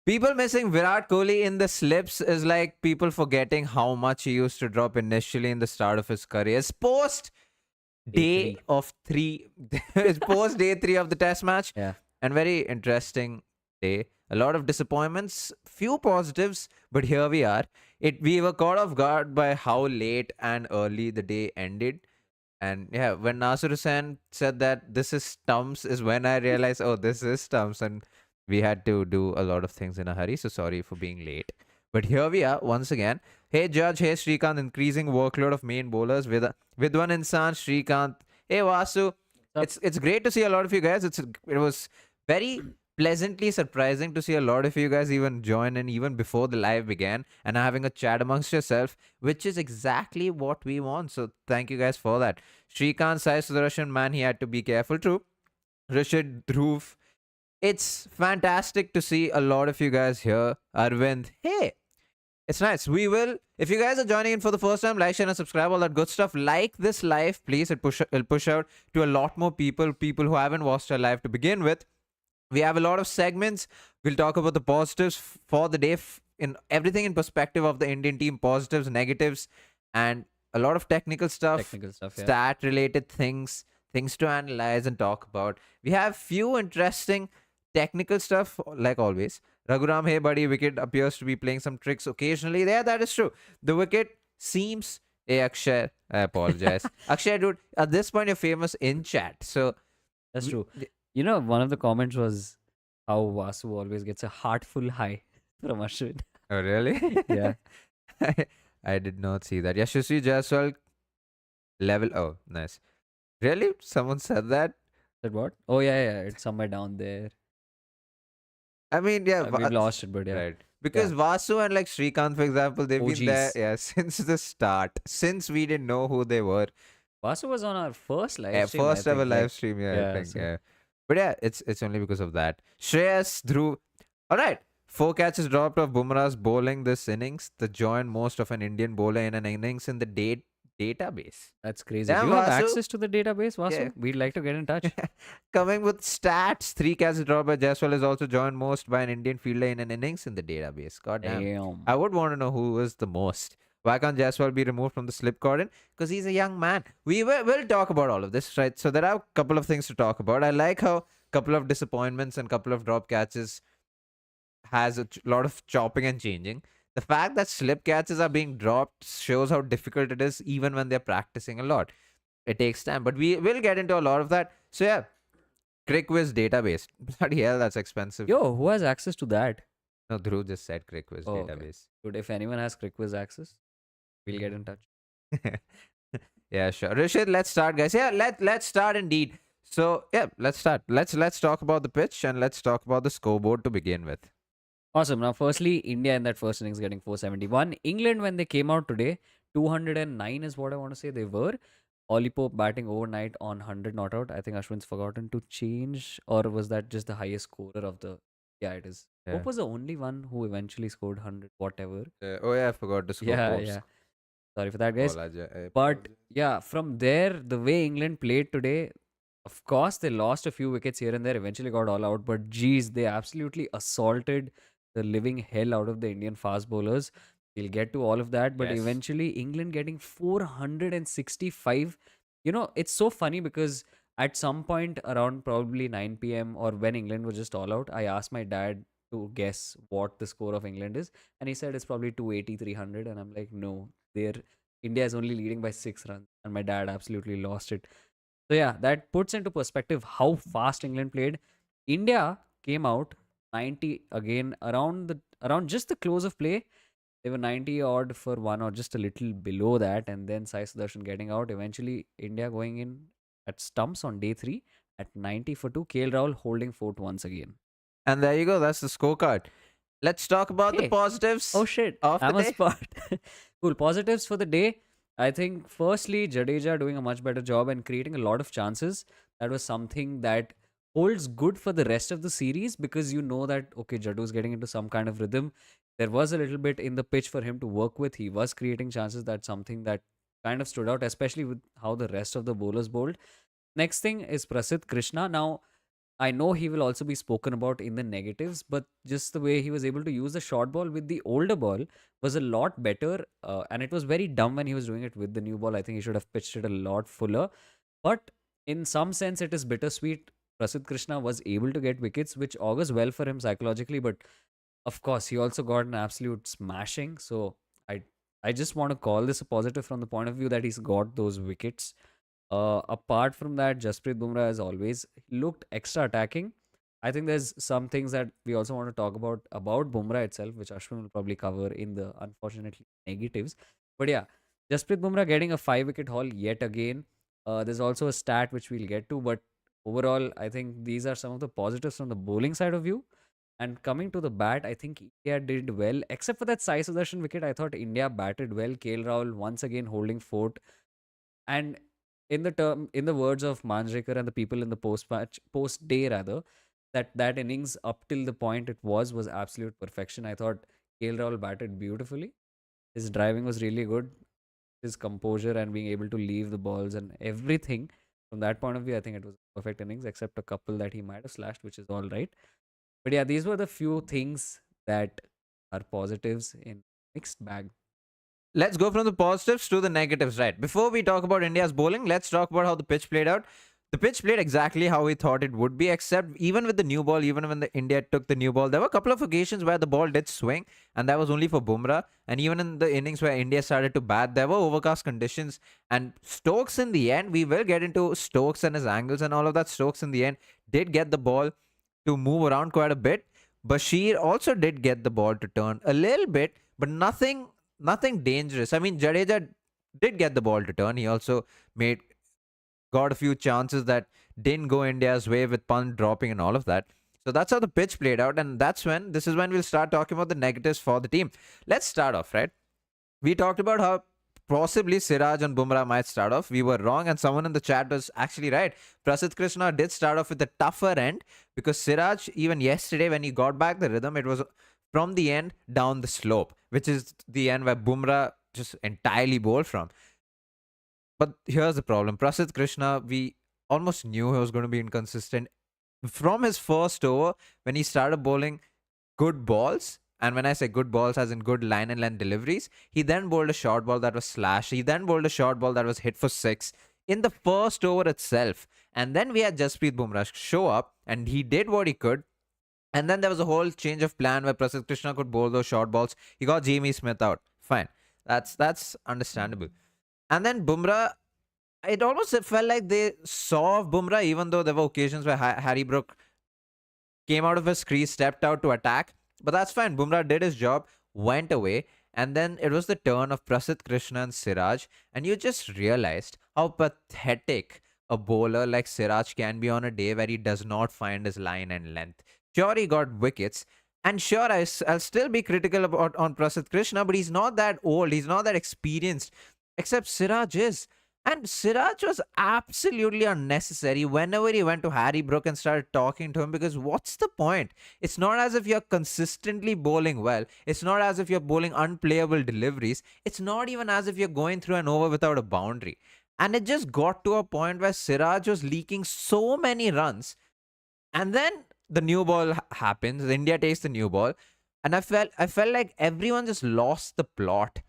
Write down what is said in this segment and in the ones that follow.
People missing Virat Kohli in the slips is like people forgetting how much he used to drop initially in the start of his career. It's post Day day 3. of three. It's post day 3 of the Test match, Yeah. and very interesting day. A lot of disappointments, few positives, but here we are. We were caught off guard by how late and early the day ended. And yeah, when Nasir Hussain said that this is stumps, is when I realized, oh, this is stumps, and we had to do a lot of things in a hurry. So sorry for being late. But here we are once again. Hey Judge, hey Srikanth, increasing workload of main bowlers with one insan, Srikanth. Hey Vasu, Up. it's great to see a lot of you guys. It was very pleasantly surprising to see a lot of you guys even join in even before the live began and having a chat amongst yourself, which is exactly what we want. So thank you guys for that. Shrikant Sai Sudarshan, man, he had to be careful. True. Rishid Dhruv. It's fantastic to see a lot of you guys here. Arvind, hey, it's nice. We will, if you guys are joining in for the first time, like, share, and subscribe, all that good stuff. Like this live, please. It'll push out to a lot more people who haven't watched our live to begin with. We have a lot of segments. We'll talk about the positives for the day, in everything in perspective of the Indian team, positives, negatives, and a lot of technical stuff, Technical stuff, yeah. stat related things to analyze and talk about. We have few interesting technical stuff, like always. Raghuram, hey buddy, wicket appears to be playing some tricks occasionally. Yeah, that is true. The wicket seems. Hey Akshay, I apologize. Akshay, dude, at this point you're famous in chat, so That's we- true. You know, one of the comments was how Vasu always gets a heartful high from Ashwin. Oh, really? Yeah. I did not see that. Yashasvi Jaiswal level. Oh, nice. Really? Someone said that? Said what? Oh, yeah. It's somewhere down there. I mean, yeah. We've lost it, but yeah. Right. Because Vasu and like Srikanth, for example, they've been there, OGs. yeah, since the start. Since we didn't know who they were. Vasu was on our first live stream. First I ever think, live like, stream, yeah, I yeah. think. So Yeah. But yeah, it's only because of that. Shreyas, Dhruv. All right. 4 catches dropped of Bumrah's bowling this innings, the joint most of an Indian bowler in an innings in the database. that's crazy. Damn, Do you have Vasu. access to the database, Vasu? Yeah. We'd like to get in touch. Coming with stats, 3 catches dropped by Jaiswal is also joined most by an Indian fielder in an innings in the database. God damn. Damn. I would want to know who was the most. Why can't Jaiswal be removed from the slip cordon? Because he's a young man. We'll talk about all of this, right? So there are a couple of things to talk about. I like how a couple of disappointments and couple of drop catches has a lot of chopping and changing. The fact that slip catches are being dropped shows how difficult it is even when they're practicing a lot. It takes time, but we will get into a lot of that. So yeah, CricViz database. Bloody hell, that's expensive. Yo, who has access to that? No, Dhruv just said CricViz Oh, okay. database. Dude, if anyone has CricViz access, we'll get in touch. Yeah, sure. Rishid, let's start, guys. Yeah, let's start indeed. So yeah, let's start. Let's talk about the pitch and let's talk about the scoreboard to begin with. Awesome. Now, firstly, India in that first innings getting 471. England, when they came out today, 209 is what I want to say they were. Ollie Pope batting overnight on 100 not out. I think Ashwin's forgotten to change, or was that just the highest scorer of the? Yeah, it is. Yeah. Pope was the only one who eventually scored 100, whatever. Oh yeah, I forgot to score. Yeah. Sorry for that, guys. But yeah, from there, the way England played today, of course, they lost a few wickets here and there, eventually got all out. But geez, they absolutely assaulted the living hell out of the Indian fast bowlers. We'll get to all of that. But Yes. eventually, England getting 465. You know, it's so funny because at some point around probably 9 p.m. or when England was just all out, I asked my dad to guess what the score of England is. And he said it's probably 280, 300. And I'm like, no, India is only leading by 6 runs. And my dad absolutely lost it. So yeah, that puts into perspective how fast England played. India came out 90 again around just the close of play. They were 90 odd for one or just a little below that, and then Sai Sudarshan getting out. Eventually, India going in at stumps on day 3 at 90 for 2. KL Rahul holding fort once again. And there you go. That's the scorecard. Let's talk about the Hey. positives. Oh shit! Of the I'm a day. spot. Cool. Positives for the day. I think firstly, Jadeja doing a much better job and creating a lot of chances. That was something that holds good for the rest of the series because you know that okay, Jadu's getting into some kind of rhythm. There was a little bit in the pitch for him to work with. He was creating chances. That's something that kind of stood out, especially with how the rest of the bowlers bowled. Next thing is Prasidh Krishna. Now, I know he will also be spoken about in the negatives, but just the way he was able to use the short ball with the older ball was a lot better. And it was very dumb when he was doing it with the new ball. I think he should have pitched it a lot fuller. But in some sense, it is bittersweet. Prasidh Krishna was able to get wickets, which augurs well for him psychologically. But of course, he also got an absolute smashing. So I, I just want to call this a positive from the point of view that he's got those wickets. Apart from that, Jasprit Bumrah, as always, looked extra attacking. I think there's some things that we also want to talk about Bumrah itself, which Ashwin will probably cover in the unfortunately negatives. But yeah, Jasprit Bumrah getting a 5 wicket haul yet again. There's also a stat which we'll get to, but overall, I think these are some of the positives from the bowling side of view. And coming to the bat, I think India did well, except for that Sai Sudarshan wicket. I thought India batted well. KL Rahul once again holding fort. And in the words of Manjrekar and the people in the post day rather, that innings up till the point it was absolute perfection. I thought KL Rahul batted beautifully. His driving was really good. His composure and being able to leave the balls and everything from that point of view, I think it was a perfect innings, except a couple that he might have slashed, which is all right. But yeah, these were the few things that are positives in mixed bag. Let's go from the positives to the negatives, right? Before we talk about India's bowling, let's talk about how the pitch played out. The pitch played exactly how we thought it would be, except even with the new ball, even when the India took the new ball, there were a couple of occasions where the ball did swing, and that was only for Bumrah. And even in the innings where India started to bat, there were overcast conditions. And Stokes, in the end, we will get into Stokes and his angles and all of that. Stokes, in the end, did get the ball to move around quite a bit. Bashir also did get the ball to turn a little bit, but nothing dangerous. I mean, Jadeja did get the ball to turn. He also made got a few chances that didn't go India's way with punt dropping and all of that. So that's how the pitch played out, and this is when we'll start talking about the negatives for the team. Let's start off, right? We talked about how possibly Siraj and Bumrah might start off. We were wrong, and someone in the chat was actually right. Prasidh Krishna did start off with the tougher end because Siraj, even yesterday when he got back the rhythm, it was from the end down the slope, which is the end where Bumrah just entirely bowled from. But here's the problem. Prasidh Krishna, we almost knew he was going to be inconsistent. From his first over, when he started bowling good balls, and when I say good balls, as in good line and length deliveries, he then bowled a short ball that was slash. He then bowled a short ball that was hit for six in the first over itself. And then we had Jasprit Bumrah show up, and he did what he could. And then there was a whole change of plan where Prasidh Krishna could bowl those short balls. He got Jamie Smith out. Fine. That's understandable. And then Bumrah, it almost felt like they saw Bumrah, even though there were occasions where Harry Brook came out of his crease, stepped out to attack. But that's fine. Bumrah did his job, went away. And then it was the turn of Prasidh Krishna and Siraj. And you just realized how pathetic a bowler like Siraj can be on a day where he does not find his line and length. Sure, he got wickets. And sure, I'll still be critical about on Prasidh Krishna, but he's not that old. He's not that experienced, except Siraj is. And Siraj was absolutely unnecessary whenever he went to Harry Brook and started talking to him, because what's the point? It's not as if you're consistently bowling well. It's not as if you're bowling unplayable deliveries. It's not even as if you're going through an over without a boundary. And it just got to a point where Siraj was leaking so many runs. And then the new ball happens. India takes the new ball. And I felt like everyone just lost the plot.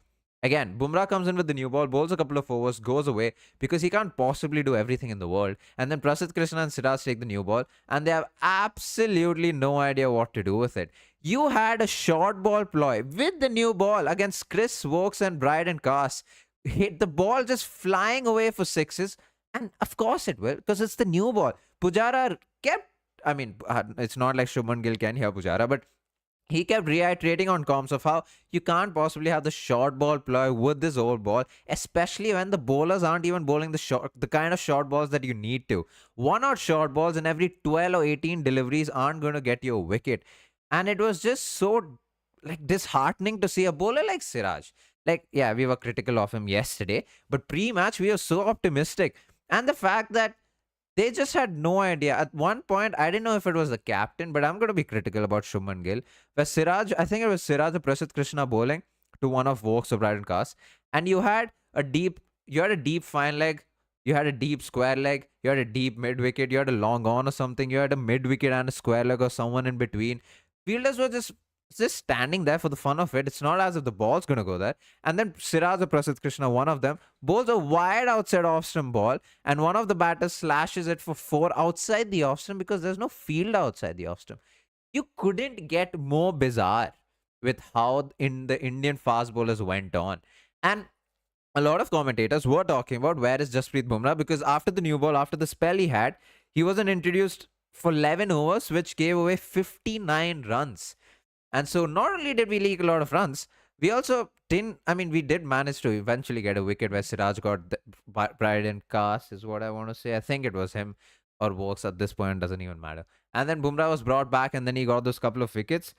Again, Bumrah comes in with the new ball, bowls a couple of overs, goes away because he can't possibly do everything in the world. And then Prasidh Krishna and Siraj take the new ball, and they have absolutely no idea what to do with it. You had a short ball ploy with the new ball against Chris Wokes and Bryden Cass. Hit the ball just flying away for sixes, and of course it will because it's the new ball. Pujara kept, I mean, it's not like Shubman Gill can hear Pujara, but he kept reiterating on comms of how you can't possibly have the short ball ploy with this old ball, especially when the bowlers aren't even bowling the kind of short balls that you need to. One or short balls in every 12 or 18 deliveries aren't going to get you a wicket. And it was just so like disheartening to see a bowler like Siraj. Like, yeah, we were critical of him yesterday, but pre-match we were so optimistic. And the fact that they just had no idea. At one point, I didn't know if it was the captain, but I'm going to be critical about Shubman Gill. Where Siraj, I think it was Siraj or Prasidh Krishna bowling to one of Vokes or Bryden Cass. And you had a deep fine leg You had a deep square leg, you had a deep mid wicket, you had a long on or something, you had a mid wicket and a square leg or someone in between. Fielders were just standing there for the fun of it. It's not as if the ball's gonna go there. And then Siraj or Prasidh Krishna, one of them, bowls a wide outside off stump ball, and one of the batters slashes it for four outside the off stump because there's no field outside the off stump. You couldn't get more bizarre with how in the Indian fast bowlers went on. And a lot of commentators were talking about where is Jasprit Bumrah because after the new ball, after the spell he had, he wasn't introduced for 11 overs, which gave away 59 runs. And so not only did we leak a lot of runs, we also didn't. I mean, we did manage to eventually get a wicket where Siraj got the pride in cast, is what I want to say. I think it was him or Vokes at this point, doesn't even matter. And then Bumrah was brought back, and then he got those couple of wickets.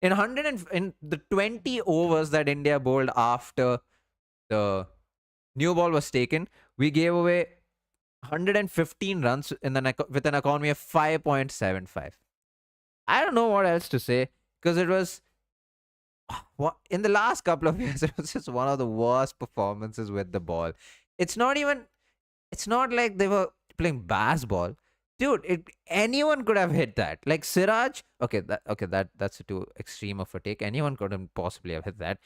In the 20 overs that India bowled after the new ball was taken, we gave away 115 runs with an economy of 5.75. I don't know what else to say because it was in the last couple of years, it was just one of the worst performances with the ball. It's not even, it's not like they were playing baseball. Dude, anyone could have hit that. Like Siraj, that's too extreme of a take. Anyone couldn't possibly have hit that.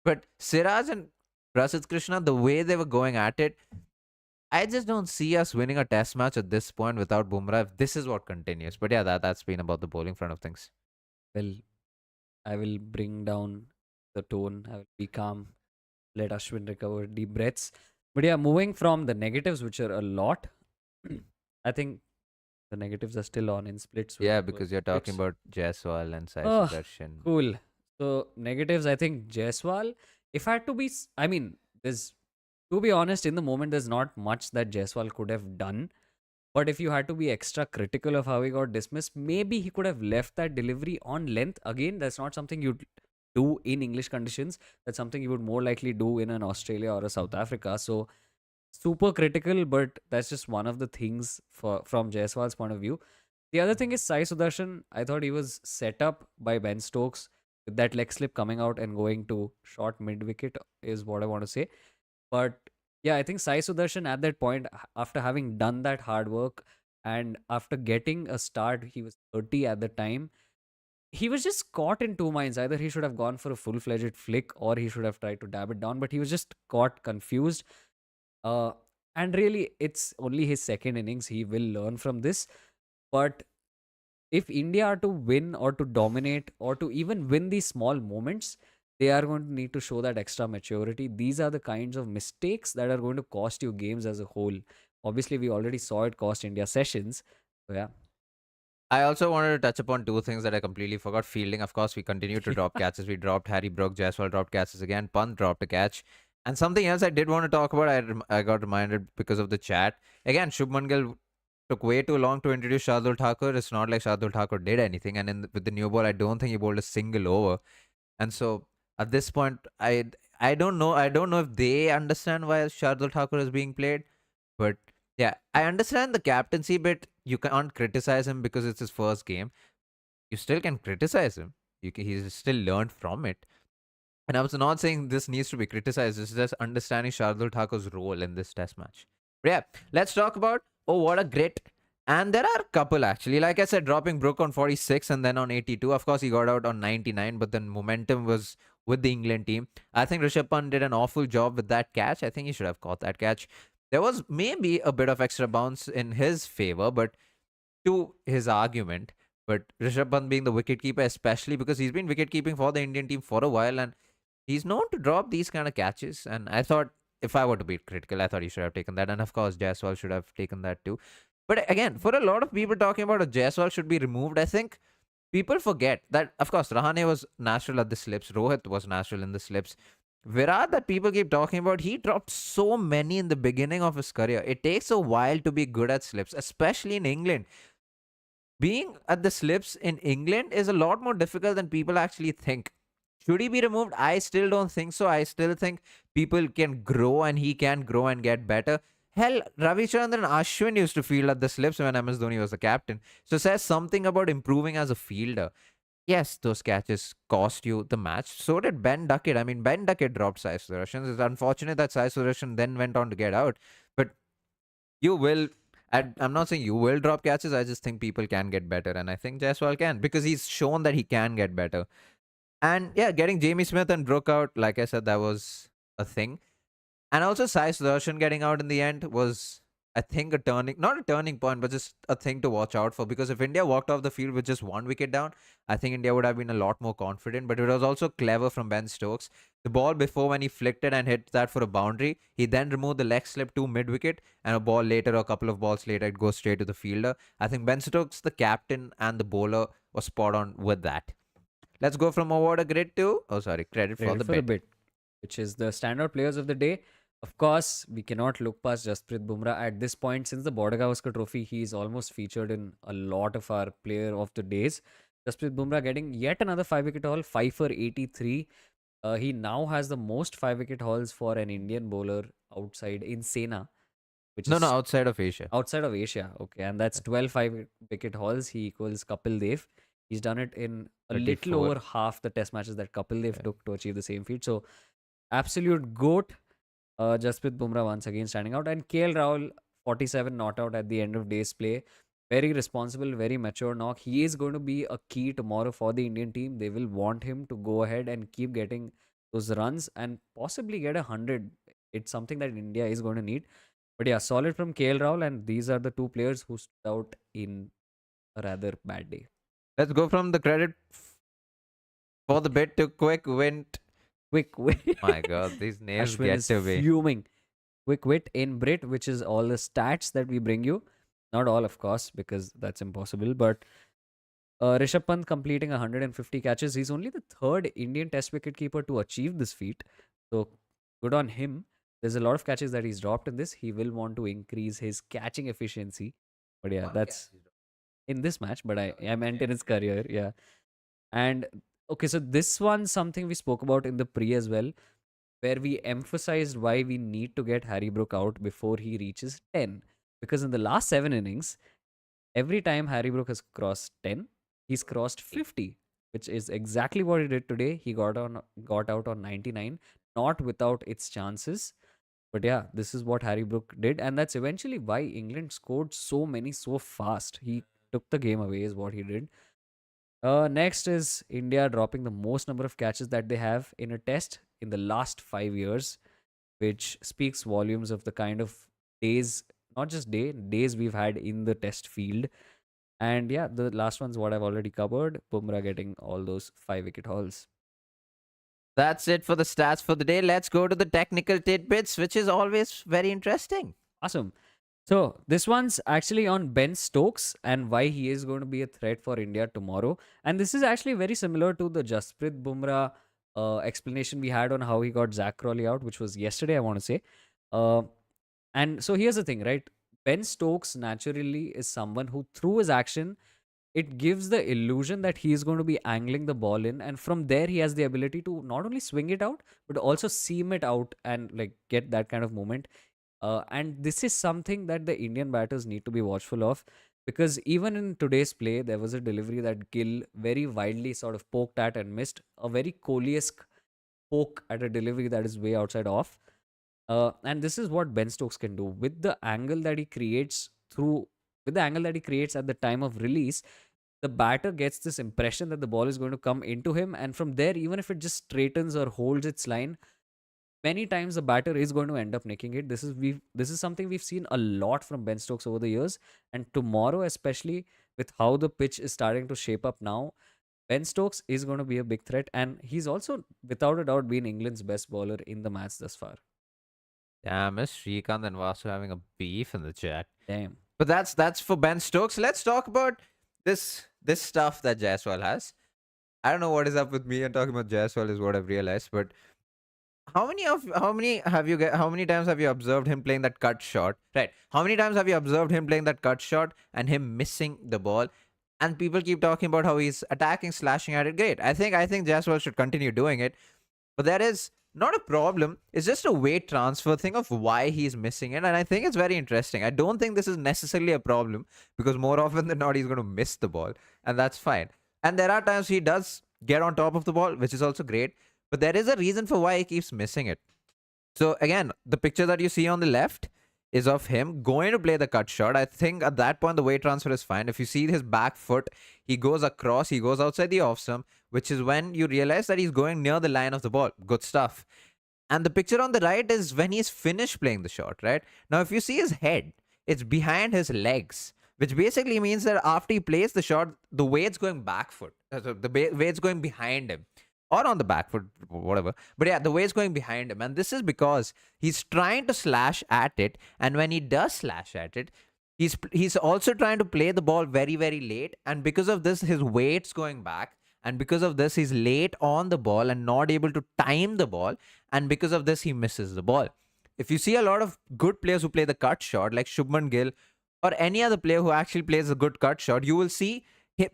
But Siraj and Prasidh Krishna, the way they were going at it, I just don't see us winning a test match at this point without Bumrah if this is what continues. But yeah, that's been about the bowling front of things. Well, I will bring down the tone. I will be calm. Let Ashwin recover deep breaths. But yeah, moving from the negatives, which are a lot, I think the negatives are still on in splits. Yeah, because you're talking about Jaiswal and Sai Oh, Sudarshan. cool. So negatives, I think Jaiswal. If I had to be, I mean, there's to be honest, in the moment, there's not much that Jaiswal could have done. But if you had to be extra critical of how he got dismissed, maybe he could have left that delivery on length. Again, that's not something you'd do in English conditions. That's something you would more likely do in an Australia or a South Africa. So super critical, but that's just one of the things from Jaiswal's point of view. The other thing is Sai Sudarshan. I thought he was set up by Ben Stokes with that leg slip coming out and going to short mid wicket is what I want to say. But yeah, I think Sai Sudarshan at that point, after having done that hard work and after getting a start, he was 30 at the time. He was just caught in two minds. Either he should have gone for a full fledged flick or he should have tried to dab it down, but he was just caught confused. Uh, and really, it's only his second innings. He will learn from this. But if India are to win or to dominate or to even win these small moments, they are going to need to show that extra maturity. These are the kinds of mistakes that are going to cost you games as a whole. Obviously, we already saw it cost India sessions. So, yeah. I also wanted to touch upon two things that I completely forgot. Fielding, of course, we continued to drop catches. We dropped Harry Brook, Jaiswal dropped catches again. Pant dropped a catch. And something else I did want to talk about, I got reminded because of the chat. Again, Shubman Gill took way too long to introduce Shardul Thakur. It's not like Shardul Thakur did anything. And with the new ball, I don't think he bowled a single over. And so at this point, I don't know. I don't know if they understand why Shardul Thakur is being played. But yeah, I understand the captaincy bit. You can't criticize him because it's his first game. You still can criticize him. He's still learned from it. And I was not saying this needs to be criticized. It's just understanding Shardul Thakur's role in this test match. But yeah, let's talk about, oh, what a grit. And there are a couple actually. Like I said, dropping Brook on 46 and then on 82. Of course, he got out on 99, but then momentum was with the England team. I think Rishabh Pant did an awful job with that catch. I think he should have caught that catch. There was maybe a bit of extra bounce in his favor, but to his argument. But Rishabh Pant being the wicketkeeper, especially because he's been wicketkeeping for the Indian team for a while and he's known to drop these kind of catches. And I thought if I were to be critical, I thought he should have taken that. And of course, Jaiswal should have taken that too. But again, for a lot of people talking about a Jaiswal should be removed, I think people forget that, of course, Rahane was natural at the slips. Rohit was natural in the slips. Virat, that people keep talking about, he dropped so many in the beginning of his career. It takes a while to be good at slips, especially in England. Being at the slips in England is a lot more difficult than people actually think. Should he be removed? I still don't think so. I still think people can grow and he can grow and get better. Hell, Ravichandran Ashwin used to field at the slips when MS Dhoni was the captain. So says something about improving as a fielder. Yes, those catches cost you the match. So did Ben Duckett. I mean, Ben Duckett dropped Sai Sudarshan. It's unfortunate that Sai Sudarshan then went on to get out. But you will. I'm not saying you will drop catches. I just think people can get better, and I think Jaiswal can because he's shown that he can get better. And yeah, getting Jamie Smith and Brook out, like I said, that was a thing. And also Sai Sudarshan getting out in the end was, I think, a turning, not a turning point, but just a thing to watch out for. Because if India walked off the field with just one wicket down, I think India would have been a lot more confident. But it was also clever from Ben Stokes. The ball before, when he flicked it and hit that for a boundary, he then removed the leg slip to mid wicket, and a ball later, or a couple of balls later, it goes straight to the fielder. I think Ben Stokes, the captain and the bowler, was spot on with that. Let's go from award a grid to, oh sorry, credit for Credit the for the bit. bit, which is the standout players of the day. Of course, we cannot look past Jasprit Bumrah at this point. Since the Border Gavaskar Trophy, he is almost featured in a lot of our player of the days. Jasprit Bumrah getting yet another 5 wicket haul, 5 for 83. He now has the most 5 wicket hauls for an Indian bowler outside in Sena, which No, no, is outside of Asia. outside of Asia. Okay, and that's 12 5 wicket hauls. He equals Kapil Dev. He's done it in a little 34. over half the test matches that Kapil Dev Yeah. took to achieve the same feat. So, absolute goat. Jasprit Bumrah once again standing out. And KL Rahul, 47 not out at the end of day's play. Very responsible, very mature knock. He is going to be a key tomorrow for the Indian team. They will want him to go ahead and keep getting those runs and possibly get 100. It's something that India is going to need. But yeah, solid from KL Rahul. And these are the two players who stood out in a rather bad day. Let's go from the credit for the bit to quick win. Quick wit. My God, these names Ashwin get is to me. fuming. Quick wit in Brit, which is all the stats that we bring you. Not all, of course, because that's impossible. But Rishabh Pant completing 150 catches. He's only the third Indian Test wicketkeeper to achieve this feat. So good on him. There's a lot of catches that he's dropped in this. He will want to increase his catching efficiency. But yeah, that's in this match. But I meant in his career. Yeah. And okay, so this one's something we spoke about in the pre as well, where we emphasized why we need to get Harry Brook out before he reaches 10. Because in the last 7 innings, every time Harry Brook has crossed 10, he's crossed 50, which is exactly what he did today. He got out on 99, not without its chances. But yeah, this is what Harry Brook did, and that's eventually why England scored so many so fast. He took the game away, is what he did. Next is India dropping the most number of catches that they have in a test in the last 5 years, which speaks volumes of the kind of days, not just days we've had in the test field. And yeah, the last one's what I've already covered. Bumrah getting all those 5 wicket hauls. That's it for the stats for the day. Let's go to the technical tidbits, which is always very interesting. Awesome. So this one's actually on Ben Stokes and why he is going to be a threat for India tomorrow. And this is actually very similar to the Jasprit Bumrah explanation we had on how he got Zach Crawley out, which was yesterday, I want to say. And so here's the thing, right? Ben Stokes naturally is someone who, through his action, it gives the illusion that he is going to be angling the ball in, and from there he has the ability to not only swing it out but also seam it out and like get that kind of movement. And this is something that the Indian batters need to be watchful of, because even in today's play there was a delivery that Gill very wildly sort of poked at and missed, a very Kohli-esque poke at a delivery that is way outside off. And this is what Ben Stokes can do with the angle that he creates at the time of release. The batter gets this impression that the ball is going to come into him, and from there, even if it just straightens or holds its line, many times the batter is going to end up nicking it. This is something we've seen a lot from Ben Stokes over the years, and tomorrow, especially with how the pitch is starting to shape up now, Ben Stokes is going to be a big threat, and he's also, without a doubt, been England's best bowler in the match thus far. Damn, is Shrikant and Vasu having a beef in the chat? Damn. But that's for Ben Stokes. Let's talk about this stuff that Jaiswal has. I don't know what is up with me and talking about Jaiswal is what I've realized. But how many times have you observed him playing that cut shot? Right. How many times have you observed him playing that cut shot and him missing the ball? And people keep talking about how he's attacking, slashing at it. Great. I think Jaiswal should continue doing it. But that is not a problem. It's just a weight transfer thing of why he's missing it. And I think it's very interesting. I don't think this is necessarily a problem because more often than not, he's going to miss the ball. And that's fine. And there are times he does get on top of the ball, which is also great. But there is a reason for why he keeps missing it. So again, the picture that you see on the left is of him going to play the cut shot. I think at that point the weight transfer is fine. If you see his back foot, he goes across, he goes outside the off stump, which is when you realize that he's going near the line of the ball. Good stuff. And the picture on the right is when he's finished playing the shot, right? Now, if you see his head, it's behind his legs, which basically means that after he plays the shot, the weight's going back foot. So the weight's going behind him or on the back foot, whatever. But yeah, the weight's going behind him. And this is because he's trying to slash at it. And when he does slash at it, he's also trying to play the ball very, very late. And because of this, his weight's going back. And because of this, he's late on the ball and not able to time the ball. And because of this, he misses the ball. If you see a lot of good players who play the cut shot, like Shubman Gill or any other player who actually plays a good cut shot, you will see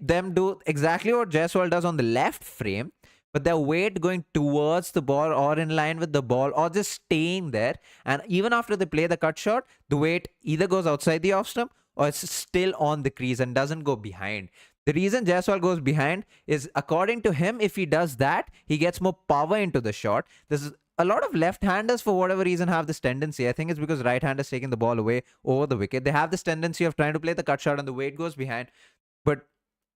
them do exactly what Jaiswal does on the left frame, but their weight going towards the ball or in line with the ball or just staying there. And even after they play the cut shot, the weight either goes outside the off stump or it's still on the crease and doesn't go behind. The reason Jaiswal goes behind is, according to him, if he does that, he gets more power into the shot. This is a lot of left-handers, for whatever reason, have this tendency. I think it's because right-handers taking the ball away over the wicket. They have this tendency of trying to play the cut shot and the weight goes behind. But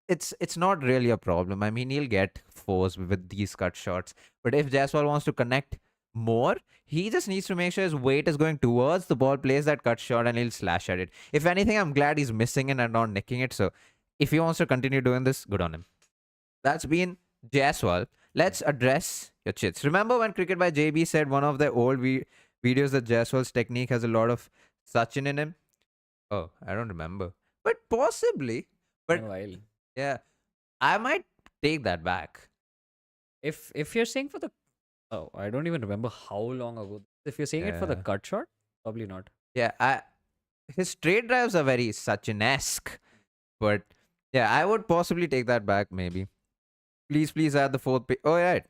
it's not really a problem. I mean, he'll get fours with these cut shots. But if Jaiswal wants to connect more, he just needs to make sure his weight is going towards the ball, plays that cut shot, and he'll slash at it. If anything, I'm glad he's missing it and not nicking it. So if he wants to continue doing this, good on him. That's been Jaiswal. Let's address your chits. Remember when Cricket by JB said one of the old videos that Jaiswal's technique has a lot of Sachin in him? Oh, I don't remember. But possibly. But In a while. yeah, I might take that back. If you're saying for the I don't even remember how long ago. If you're saying it for the Yeah. cut shot, probably not. Yeah, his straight drives are very Sachin-esque. But yeah, I would possibly take that back maybe. Please add the fourth. Oh, right.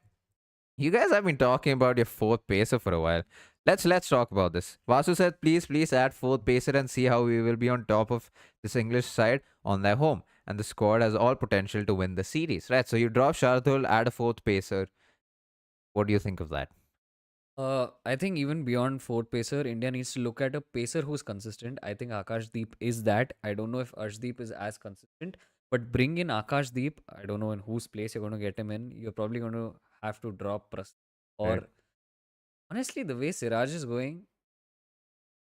You guys have been talking about your fourth pacer for a while. Let's talk about this. Vasu said, please add fourth pacer and see how we will be on top of this English side on their home. And the squad has all potential to win the series, right? So you drop Shardul, add a fourth pacer. What do you think of that? I think even beyond fourth pacer, India needs to look at a pacer who's consistent. I think Akashdeep is that. I don't know if Arshdeep is as consistent, but bring in Akashdeep. I don't know in whose place you're going to get him in. You're probably going to have to drop or Right. honestly, the way Siraj is going,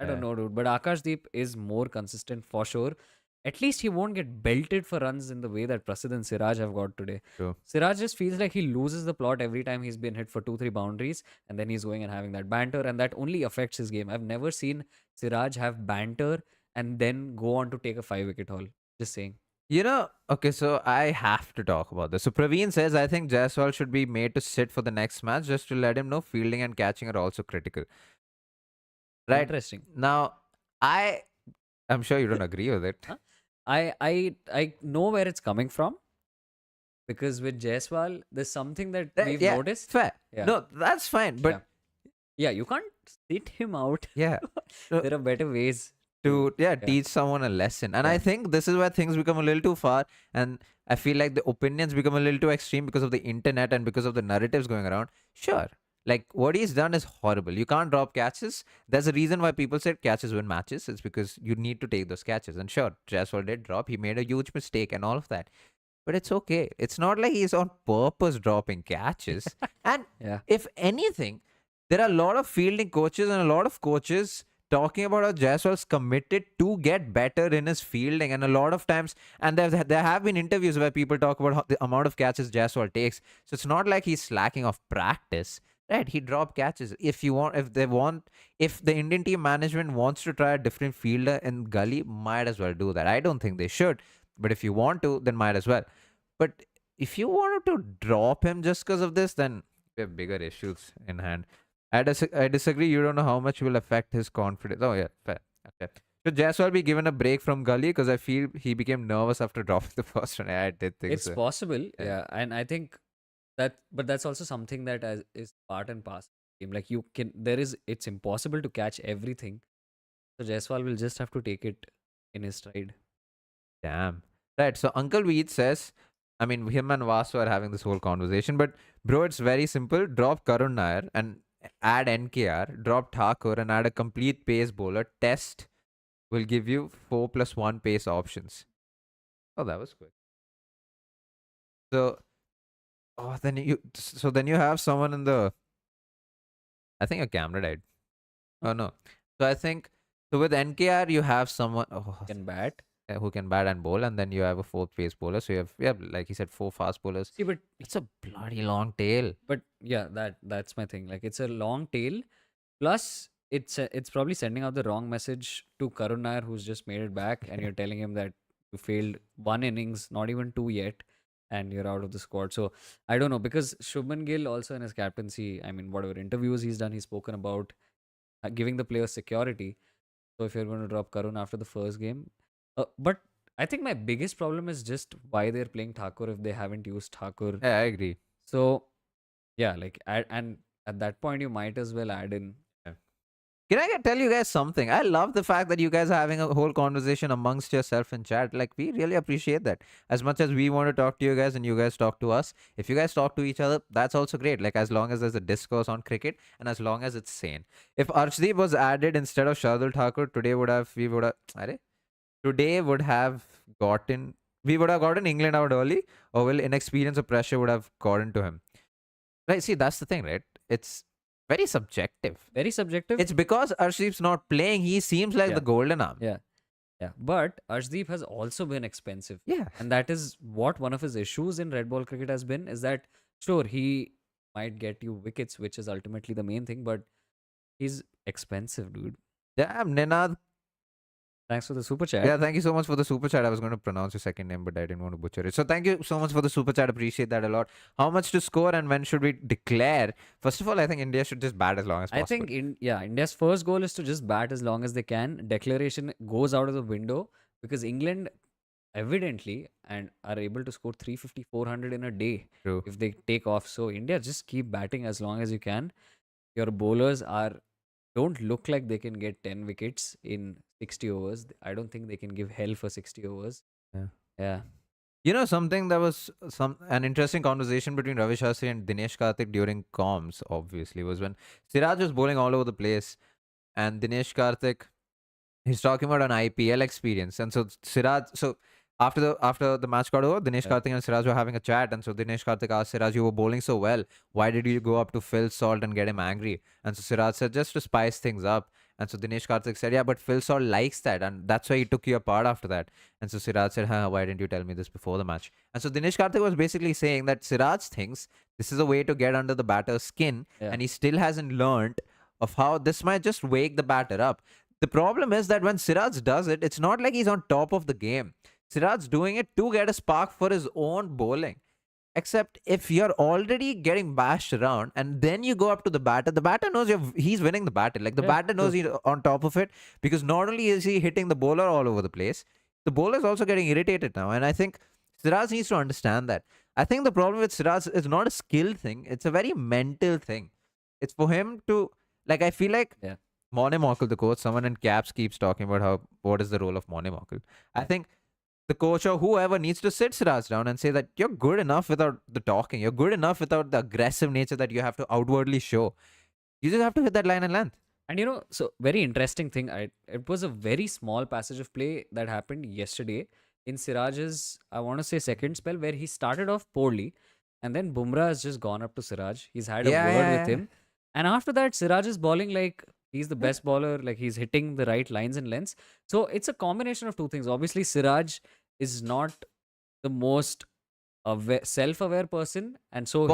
I don't Yeah. know, dude. But Akashdeep is more consistent for sure. At least he won't get belted for runs in the way that Prasidh and Siraj have got today. True. Siraj just feels like he loses the plot every time he's been hit for 2-3 boundaries, and then he's going and having that banter, and that only affects his game. I've never seen Siraj have banter and then go on to take a 5-wicket haul. Just saying. Okay, so I have to talk about this. So Praveen says, I think Jaiswal should be made to sit for the next match just to let him know fielding and catching are also critical. Right. Interesting. Now, I'm sure you don't agree with it. Huh? I know where it's coming from, because with Jaiswal, there's something that we've Yeah, noticed. fair. Yeah. No, that's fine. But Yeah, you can't sit him out. yeah, There are better ways to Yeah. teach someone a lesson. And I Yeah. think this is where things become a little too far. And I feel like the opinions become a little too extreme because of the internet and because of the narratives going around. Sure. Like what he's done is horrible. You can't drop catches. There's a reason why people said catches win matches. It's because you need to take those catches. And sure, Jaiswal did drop. He made a huge mistake and all of that. But it's okay. It's not like he's on purpose dropping catches. And Yeah. if anything, there are a lot of fielding coaches and a lot of coaches talking about how Jaiswal's committed to get better in his fielding, and a lot of times, and there have been interviews where people talk about how the amount of catches Jaiswal takes. So it's not like he's slacking off practice, right? He dropped catches. If the Indian team management wants to try a different fielder in gully, might as well do that. I don't think they should, but if you want to, then might as well. But if you wanted to drop him just because of this, then we have bigger issues in hand. I disagree. You don't know how much will affect his confidence. Oh, yeah, fair. Okay. Should Jaiswal be given a break from Gully? Because I feel he became nervous after dropping the first one. I did think It's so. possible. Yeah. Yeah. And I think but that's also something that is part and parcel of the game. It's impossible to catch everything. So Jaiswal will just have to take it in his stride. Damn. Right. So Uncle Veed says, I mean, him and Vasu are having this whole conversation, but bro, it's very simple. Drop Karun Nair, and add NKR, drop Thakur, and add a complete pace bowler. Test will give you 4+1 pace options. Oh, that was quick. So, then you have someone in the. I think your camera died. Oh no. So I think so with NKR you have someone Can bat. who can bat and bowl, and then you have a fourth pace bowler. So you have like he said 4 fast bowlers. See, but It's a bloody long tail. yeah, that's my thing. Like, it's a long tail. Plus, it's probably sending out the wrong message to Karun Nair, who's just made it back, and you're telling him that you failed one innings, not even two yet, and you're out of the squad. So I don't know, because Shubman Gill also in his captaincy, I mean, whatever interviews he's done, he's spoken about giving the players security. So if you're going to drop Karun after the first game, but I think my biggest problem is just why they're playing Thakur if they haven't used Thakur. Yeah, I agree. So yeah, like and at that point you might as well add in. Can I tell you guys something? I love the fact that you guys are having a whole conversation amongst yourself in chat. Like, we really appreciate that. As much as we want to talk to you guys and you guys talk to us, if you guys talk to each other, that's also great. Like, as long as there's a discourse on cricket and as long as it's sane. If Arshdeep was added instead of Shardul Thakur, today would have gotten, we would have gotten England out early, or will inexperience or pressure would have gotten to him. Right, see, that's the thing, right? It's very subjective. Very subjective. It's because Arshdeep's not playing. He seems like Yeah. the golden arm. Yeah. Yeah. But Arshdeep has also been expensive. Yeah. And that is what one of his issues in red ball cricket has been, is that sure, he might get you wickets, which is ultimately the main thing, but he's expensive, dude. Damn, Ninad. Thanks for the super chat. Yeah, thank you so much for the super chat. I was going to pronounce your second name, but I didn't want to butcher it. So thank you so much for the super chat. Appreciate that a lot. How much to score and when should we declare? First of all, I think India should just bat as long as possible. I think India's first goal is to just bat as long as they can. Declaration goes out of the window because England evidently and are able to score 350, 400 in a day. True. If they take off. So India, just keep batting as long as you can. Your bowlers don't look like they can get 10 wickets in 60 overs. I don't think they can give hell for 60 overs. Yeah. Yeah. You know, something that was an interesting conversation between Ravi Shastri and Dinesh Karthik during comms, obviously, was when Siraj was bowling all over the place and Dinesh Karthik, he's talking about an IPL experience. And so Siraj, so after the match got over, Dinesh Yeah. Karthik and Siraj were having a chat. And so Dinesh Karthik asked Siraj, you were bowling so well. Why did you go up to Phil Salt and get him angry? And so Siraj said, just to spice things up. And so Dinesh Karthik said, yeah, but Phil Salt likes that. And that's why he took you apart after that. And so Siraj said, why didn't you tell me this before the match? And so Dinesh Karthik was basically saying that Siraj thinks this is a way to get under the batter's skin. Yeah. And he still hasn't learned of how this might just wake the batter up. The problem is that when Siraj does it, it's not like he's on top of the game. Siraj's doing it to get a spark for his own bowling. Except if you're already getting bashed around and then you go up to the batter knows he's winning the battle. Like the batter knows he's on top of it because not only is he hitting the bowler all over the place, the bowler is also getting irritated now. And I think Siraj needs to understand that. I think the problem with Siraj is not a skill thing. It's a very mental thing. It's for him to, like, I feel like Monemokal, the coach, someone in caps keeps talking about what is the role of Monemokal. I think the coach or whoever needs to sit Siraj down and say that you're good enough without the talking. You're good enough without the aggressive nature that you have to outwardly show. You just have to hit that line and length. And so very interesting thing. It was a very small passage of play that happened yesterday in Siraj's, I want to say, second spell where he started off poorly and then Bumrah has just gone up to Siraj. He's had a word with him. And after that, Siraj is bowling like he's the best bowler, like he's hitting the right lines and lengths. So it's a combination of two things. Obviously, Siraj is not the most self-aware person. And so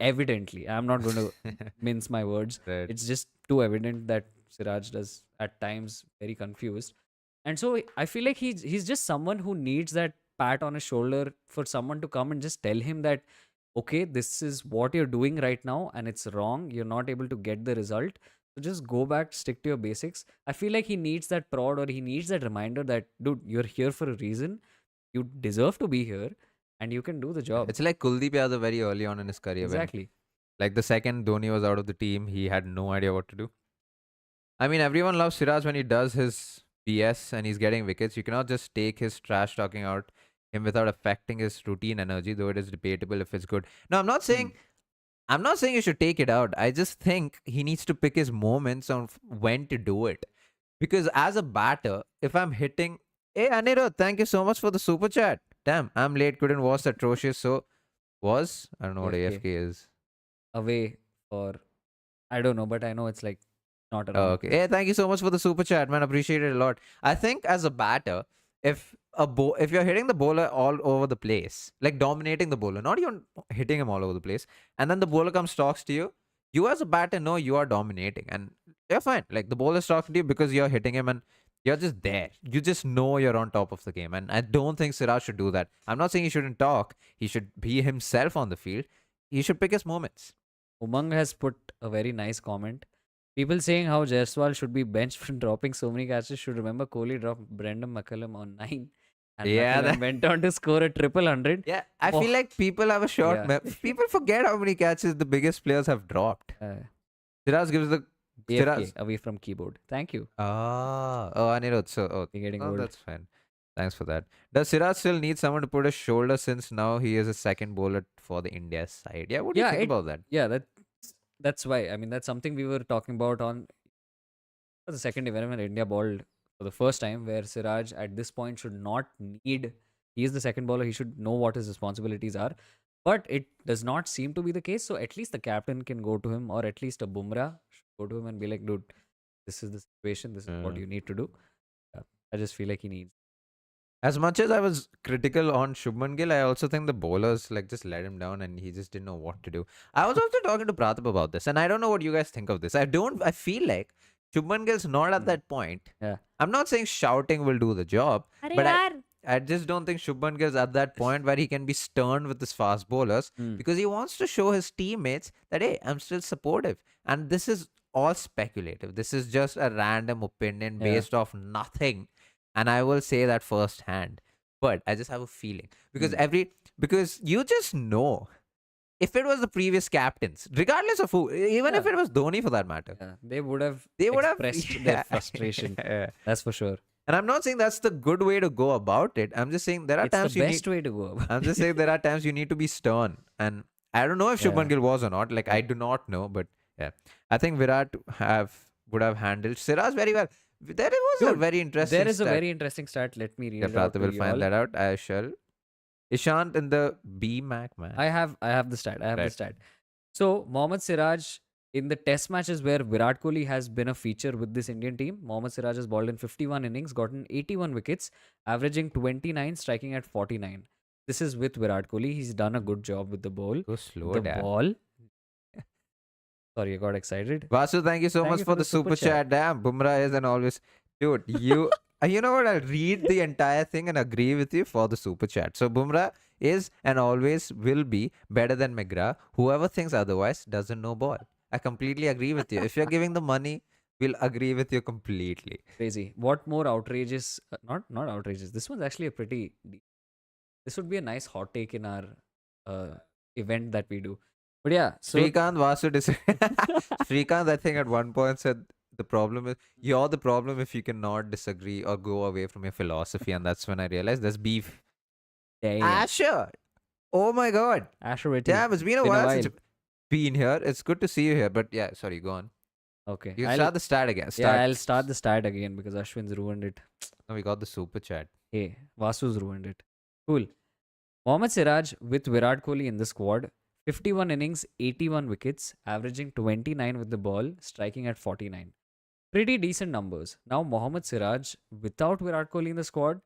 evidently, I'm not going to mince my words. Right. It's just too evident that Siraj does at times very confused. And so I feel like he's just someone who needs that pat on his shoulder for someone to come and just tell him that, okay, this is what you're doing right now and it's wrong. You're not able to get the result. So just go back, stick to your basics. I feel like he needs that prod or he needs that reminder that, dude, you're here for a reason. You deserve to be here and you can do the job. It's like Kuldeep Yadav very early on in his career. Exactly. Like the second Dhoni was out of the team, he had no idea what to do. I mean, everyone loves Siraj when he does his BS and he's getting wickets. You cannot just take his trash talking out him without affecting his routine energy, though it is debatable if it's good. No, I'm not saying I'm not saying you should take it out. I just think he needs to pick his moments on when to do it. Because as a batter, if I'm hitting, hey Anirudh, thank you so much for the super chat. Damn, I'm late, couldn't watch atrocious. So I don't know what AFK AFK is. away for I don't know, but I know it's like not Oh, around. okay. Hey, thank you so much for the super chat, man. Appreciate it a lot. I think as a batter, if you're hitting the bowler all over the place, like dominating the bowler, not even hitting him all over the place, and then the bowler comes talks to you, you as a batter know you are dominating, and you're fine. Like the bowler's talking to you because you're hitting him, and you're just there. You just know you're on top of the game, and I don't think Siraj should do that. I'm not saying he shouldn't talk. He should be himself on the field. He should pick his moments. Umang has put a very nice comment. People saying how Jaiswal should be benched for dropping so many catches should remember Kohli dropped Brendan McCullum on 9 and Yeah, McCullum went on to score a triple hundred. Yeah, I Oh, feel like people have a short yeah. People forget how many catches the biggest players have dropped. Siraj gives the AFK Siraj. away from keyboard. Thank you. Anirudh. You're getting Oh, old. that's fine. Thanks for that. Does Siraj still need someone to put his shoulder since now he is a second bowler for the India side? Yeah, what do you Yeah, think about that? that's why. I mean, that's something we were talking about on the second event when India bowled for the first time, where Siraj at this point should not need. He is the second bowler. He should know what his responsibilities are. But it does not seem to be the case. So at least the captain can go to him, or at least a Bumrah should go to him and be like, dude, this is the situation. This is what Uh, you need to do. I just feel like he needs. As much as I was critical on Shubman Gill, I also think the bowlers like just let him down and he just didn't know what to do. I was also talking to Praatibh about this, and I don't know what you guys think of this. I feel like Shubman Gill's not at Mm. that point. Yeah. I'm not saying shouting will do the job, अरे but यार I just don't think Shubman Gill's at that point where he can be stern with his fast bowlers Mm. because he wants to show his teammates that, hey, I'm still supportive. And this is all speculative. This is just a random opinion Yeah. based off nothing. And I will say that firsthand. But I just have a feeling because because you just know if it was the previous captains, regardless of who, even if Yeah. it was Dhoni for that matter, Yeah. They would have they would have expressed their frustration. Yeah. That's for sure. And I'm not saying that's the good way to go about it. I'm just saying there are It's the times you need. best way to go about I'm just saying there are times you need to be stern, and I don't know if Yeah. Shubman Gill was or not. Like Yeah. I do not know, but yeah, I think Virat would have handled Siraj very well. There was a Dude, very interesting. There is a stat. very interesting stat. Let me read Yeah, it out Praatibh to will you find all. that out. I shall. Ishant in the B Mac man. I have the stat. I have the Right. stat. So Mohammad Siraj in the test matches where Virat Kohli has been a feature with this Indian team, Mohammad Siraj has bowled in 51 innings, gotten 81 wickets, averaging 29, striking at 49. This is with Virat Kohli. He's done a good job with the ball. Go slow The down. ball. Sorry, I got excited. Vasu, thank you so Thank much you for the super chat. Damn, Bumrah is and always, dude. You know what? I'll read the entire thing and agree with you for the super chat. So Bumrah is and always will be better than McGrath. Whoever thinks otherwise doesn't know ball. I completely agree with you. If you're giving the money, we'll agree with you completely. Crazy. What more outrageous? Not outrageous. This one's actually a pretty. This would be a nice hot take in our event that we do. But yeah, so Srikanth Vasu Srikanth, I think at one point said the problem is you're the problem if you cannot disagree or go away from your philosophy, and that's when I realized there's beef. damn. Asher, oh my god, Asher, damn, it's been a been a while while. since you've been here. It's good to see you here, but yeah, sorry, go on. Okay. You I'll- start the stat again. Yeah, I'll start the stat again because Ashwin's ruined it. No, we got the super chat. Hey, Vasu's ruined it. Cool. Mohammad Siraj with Virat Kohli in the squad, 51 innings, 81 wickets, averaging 29 with the ball, striking at 49. Pretty decent numbers. Now Mohammad Siraj without Virat Kohli in the squad,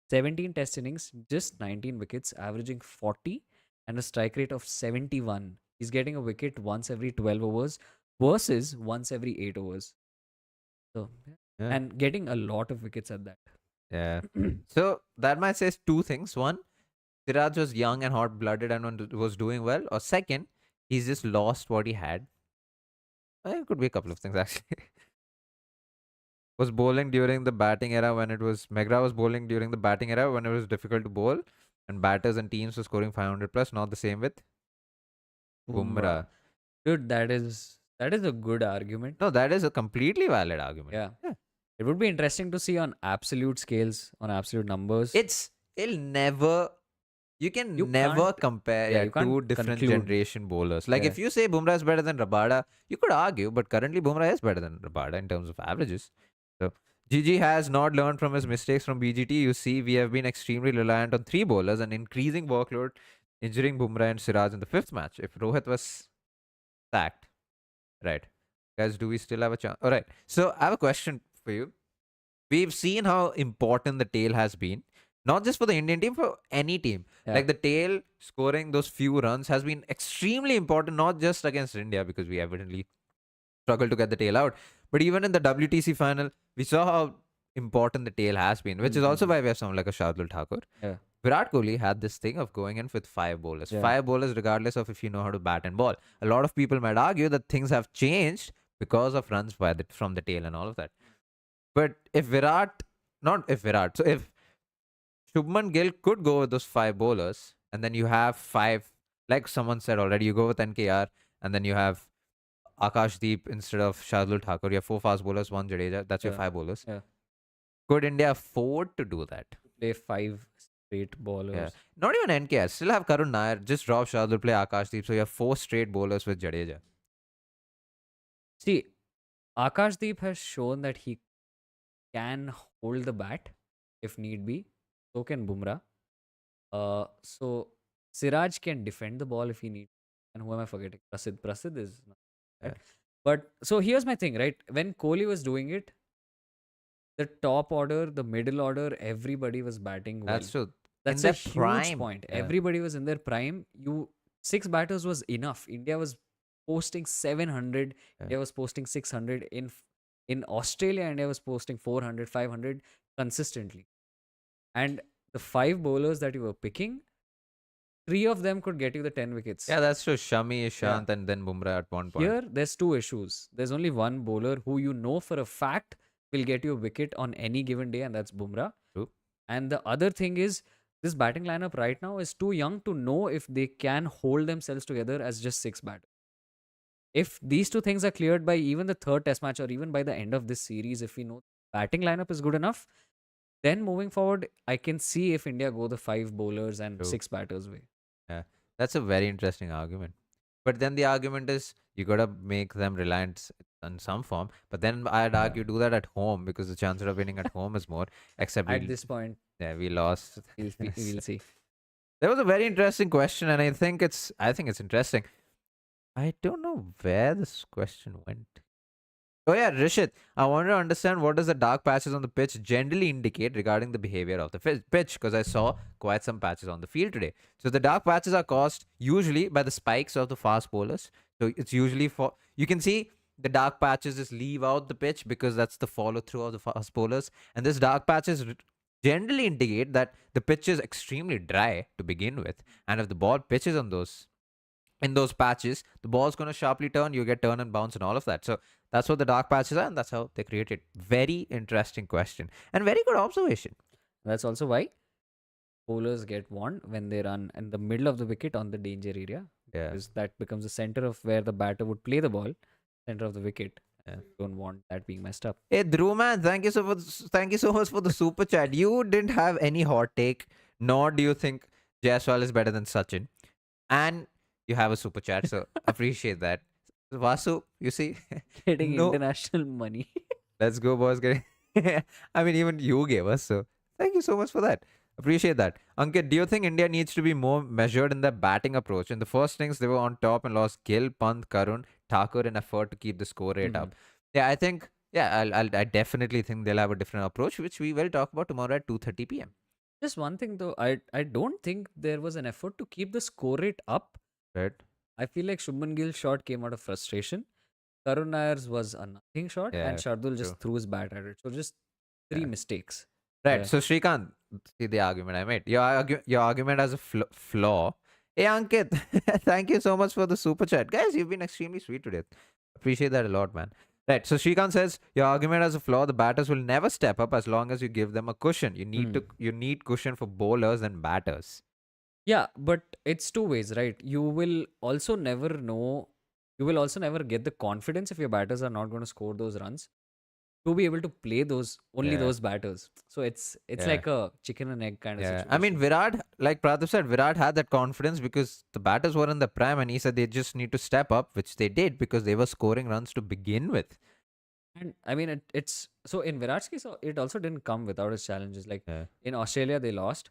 17 test innings, just 19 wickets, averaging 40 and a strike rate of 71. He's getting a wicket once every 12 overs versus once every 8 overs. So, Yeah. and getting a lot of wickets at that. Yeah. So that might say two things. One, Siraj was young and hot blooded and was doing well. Or second, he's just lost what he had. It could be a couple of things actually. Was bowling during the batting era when it was McGrath was bowling during the batting era when it was difficult to bowl, and batters and teams were scoring 500 plus. Not the same with Bumrah. Dude, that is a good argument. No, that is a completely valid argument. Yeah. Yeah. It would be interesting to see on absolute scales, on absolute numbers. It'll never You can You never can't, compare yeah, you can't two different conclude. generation bowlers. Like Yeah. if you say Bumrah is better than Rabada, you could argue, but currently Bumrah is better than Rabada in terms of averages. So Gigi has not learned from his mistakes from BGT. You see, we have been extremely reliant on three bowlers and increasing workload, injuring Bumrah and Siraj in the fifth match. If Rohit was sacked, right? Guys, do we still have a chance? All right. So I have a question for you. We've seen how important the tail has been, not just for the Indian team, for any team. Yeah. Like the tail scoring those few runs has been extremely important, not just against India, because we evidently struggled to get the tail out, but even in the WTC final, we saw how important the tail has been, which is also Mm-hmm. why we have someone like a Shardul Thakur. Yeah. Virat Kohli had this thing of going in with five bowlers. Yeah. Five bowlers, regardless of if you know how to bat and ball. A lot of people might argue that things have changed because of runs from the tail and all of that. But if Virat, not if Virat, so if Shubman Gill could go with those five bowlers, and then you have five, like someone said already, you go with NKR, and then you have Akashdeep instead of Shardul Thakur. You have four fast bowlers, one Jadeja. That's your Yeah. five bowlers. Yeah. Could India afford to do that? Play 5 straight Yeah. bowlers. Not even NKR. Still have Karun Nair. Just drop Shardul, play Akashdeep. So you have four straight bowlers with Jadeja. See, Akashdeep has shown that he can hold the bat if need be. So can Bumrah. So Siraj can defend the ball if he needs. And who am I forgetting? Prasidh. Prasidh is not Yeah. that. But so here's my thing, right? When Kohli was doing it, the top order, the middle order, everybody was batting well. That's true. In That's a their huge prime. point. Yeah. Everybody was in their prime. You 6 batters was enough. India was posting 700. Yeah. India was posting 600 in Australia. India was posting 400, 500 consistently. And the five bowlers that you were picking, 3 of them could get you the 10 wickets. Yeah, that's true. Shami, Yeah. Ishant, and then Bumrah at one point. Here, there's 2 issues. There's only one bowler who you know for a fact will get you a wicket on any given day, and that's Bumrah. True. And the other thing is, this batting lineup right now is too young to know if they can hold themselves together as just 6 batters. If these two things are cleared by even the third test match or even by the end of this series, if we know batting lineup is good enough, then moving forward, I can see if India go the 5 bowlers and True. 6 batters way. Yeah. That's a very interesting argument. But then the argument is you gotta make them reliant in some form. But then I'd argue do that at home because the chances of winning at home is more. Except At this point, yeah, we lost. we'll see. That was a very interesting question, and I think it's interesting. I don't know where this question went. Oh yeah, Rishit, I want to understand what does the dark patches on the pitch generally indicate regarding the behavior of the pitch, because I saw quite some patches on the field today. So the dark patches are caused usually by the spikes of the fast bowlers. So it's usually for, you can see the dark patches just leave out the pitch because that's the follow through of the fast bowlers, and this dark patches generally indicate that the pitch is extremely dry to begin with, and if the ball pitches on those in those patches, the ball's going to sharply turn, you get turn and bounce and all of that. So that's what the dark patches are, and that's how they create it. Very interesting question and very good observation. That's also why bowlers get warned when they run in the middle of the wicket on the danger area. Yeah. Because that becomes the center of where the batter would play the ball, center of the wicket. Yeah. Don't want that being messed up. Hey Dhruv man, thank you so much for the super chat. You didn't have any hot take, nor do you think Jaiswal is better than Sachin, and you have a super chat, so appreciate that. Vasu, you see, Getting No. international money. let's go, boys. I mean, even you gave us, so thank you so much for that. Appreciate that. Ankit, do you think India needs to be more measured in their batting approach? In the first innings, they were on top and lost Gill, Pant, Karun, Thakur in effort to keep the score rate up. Yeah, I think, I definitely think they'll have a different approach, which we will talk about tomorrow at 2:30 p.m. Just one thing though, I don't think there was an effort to keep the score rate up. Right? I feel like Shubman Gill's shot came out of frustration. Karun Nair's was a nothing shot, Yeah, and Shardul just true. threw his bat at it. So just 3 mistakes. Right. Yeah. So Shrikant, see the argument I made. Your argument has a flaw. Hey Ankit, thank you so much for the super chat, guys. You've been extremely sweet today. Appreciate that a lot, man. Right. So Shrikant says your argument has a flaw. The batters will never step up as long as you give them a cushion. You need cushion for bowlers and batters. Yeah, but it's 2 ways, right? You will also never know. You will also never get the confidence if your batters are not going to score those runs to be able to play only Yeah. those batters. So it's Yeah. like a chicken and egg kind of Yeah. I mean, situation. Virat, like Praatibh said, Virat had that confidence because the batters were in the prime and he said they just need to step up, which they did because they were scoring runs to begin with. And I mean, it's so in Virat's case, it also didn't come without its challenges. Like Yeah. in Australia, they lost.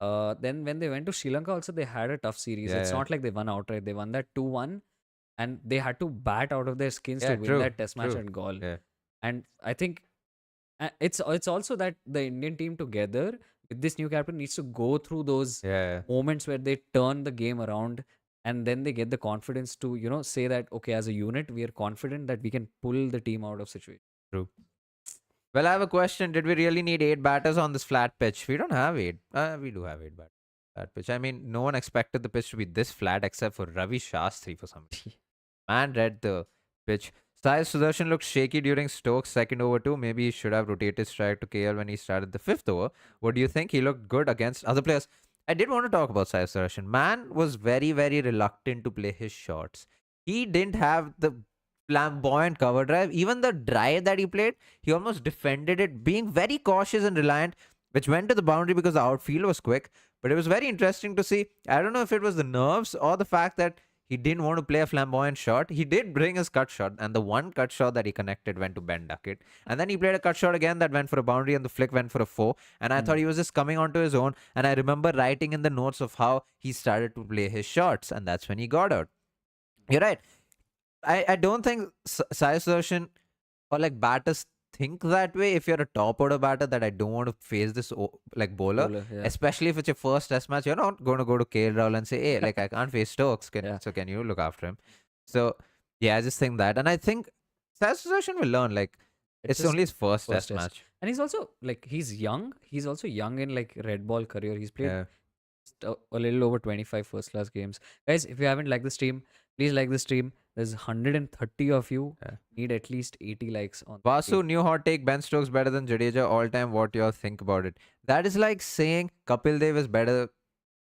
Then when they went to Sri Lanka, also they had a tough series. Yeah. It's Yeah. not like they won outright. They won that 2-1, and they had to bat out of their skins to Yeah. win True. that Test match True. at Gaul. Yeah. And I think it's also that the Indian team together with this new captain needs to go through those Yeah. moments where they turn the game around, and then they get the confidence to say that okay, as a unit we are confident that we can pull the team out of situation. True. Well, I have a question. Did we really need 8 batters on this flat pitch? We don't have eight. We do have 8 batters. Flat pitch. I mean, no one expected the pitch to be this flat except for Ravi Shastri for some reason. Man read the pitch. Sai Sudarshan looked shaky during Stokes' second over too. Maybe he should have rotated strike to KL when he started the fifth over. What do you think? He looked good against other players. I did want to talk about Sai Sudarshan. Man was very, very reluctant to play his shots. He didn't have the flamboyant cover drive. Even the drive that he played, he almost defended it, being very cautious and reliant, which went to the boundary because the outfield was quick. But it was very interesting to see. I don't know if it was the nerves or the fact that he didn't want to play a flamboyant shot. He did bring his cut shot, and the one cut shot that he connected went to Ben Duckett. And then he played a cut shot again that went for a boundary, and the flick went for a four. And I thought he was just coming onto his own. And I remember writing in the notes of how he started to play his shots, and that's when he got out. You're right. I don't think Sai Sudarshan or like batters think that way. If you're a top order batter, that I don't want to face this like bowler, Bowler, yeah. especially if it's your first test match, you're not going to go to KL Rahul and say, hey, like I can't face Stokes. Yeah. So can you look after him? So yeah, I just think that. And I think Sai Sudarshan will learn. Like it's just only his first first test match. and he's also like he's young. He's also young in like red ball career. He's played Yeah. a little over 25 first class games. Guys, if you haven't liked the stream, please like the stream. There's 130 of you. Yeah. Need at least 80 likes on the Vasu, stream. new hot take, Ben Stokes better than Jadeja all time. What do y'all think about it? That is like saying Kapil Dev is better.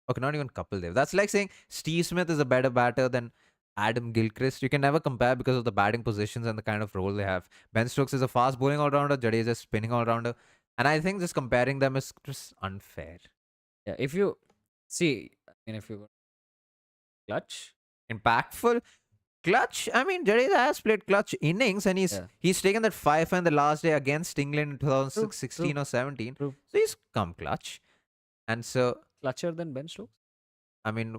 Okay, not even Kapil Dev. That's like saying Steve Smith is a better batter than Adam Gilchrist. You can never compare because of the batting positions and the kind of role they have. Ben Stokes is a fast bowling all rounder, Jadeja is a spinning all rounder. And I think just comparing them is just unfair. Yeah, if you see, I mean, if you clutch, Impactful. Clutch. I mean, Jadeja has played clutch innings and yeah, he's taken that 5 in the last day against England in true, 2016 true, or 17. true. So he's come clutch. And so Clutcher than Ben Stokes. I mean,